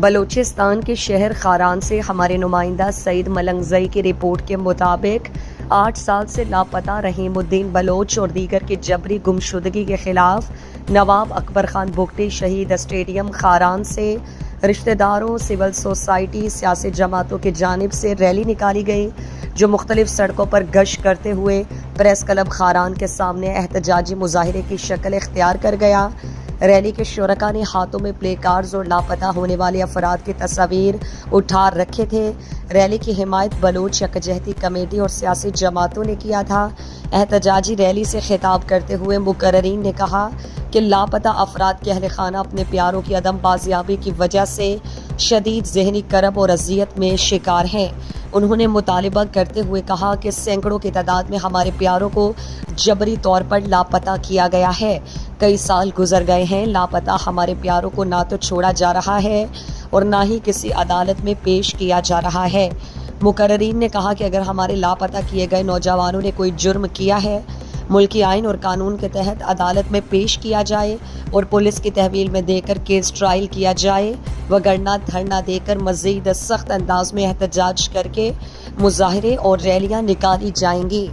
بلوچستان کے شہر خاران سے ہمارے نمائندہ سعید ملنگزئی کی رپورٹ کے مطابق 8 سال سے لاپتہ رحیم الدین بلوچ اور دیگر کی جبری گمشدگی کے خلاف نواب اکبر خان بگٹی شہید اسٹیڈیم خاران سے رشتہ داروں، سول سوسائٹی، سیاسی جماعتوں کی جانب سے ریلی نکالی گئی، جو مختلف سڑکوں پر گشت کرتے ہوئے پریس کلب خاران کے سامنے احتجاجی مظاہرے کی شکل اختیار کر گیا۔ ریلی کے شرکاء نے ہاتھوں میں پلے کارڈز اور لاپتہ ہونے والے افراد کی تصاویر اٹھا رکھے تھے۔ ریلی کی حمایت بلوچ یکجہتی کمیٹی اور سیاسی جماعتوں نے کیا تھا۔ احتجاجی ریلی سے خطاب کرتے ہوئے مقررین نے کہا کہ لاپتہ افراد کے اہل خانہ اپنے پیاروں کی عدم بازیابی کی وجہ سے شدید ذہنی کرب اور اذیت میں شکار ہیں۔ انہوں نے مطالبہ کرتے ہوئے کہا کہ سینکڑوں کی تعداد میں ہمارے پیاروں کو جبری طور پر لاپتہ کیا گیا ہے۔ کئی سال گزر گئے ہیں، لاپتہ ہمارے پیاروں کو نہ تو چھوڑا جا رہا ہے اور نہ ہی کسی عدالت میں پیش کیا جا رہا ہے۔ مقررین نے کہا کہ اگر ہمارے لاپتہ کیے گئے نوجوانوں نے کوئی جرم کیا ہے، ملکی آئین اور قانون کے تحت عدالت میں پیش کیا جائے اور پولیس کی تحویل میں دے کر کیس ٹرائل کیا جائے، وگرنہ دھرنا دے کر مزید سخت انداز میں احتجاج کر کے مظاہرے اور ریلیاں نکالی جائیں گی۔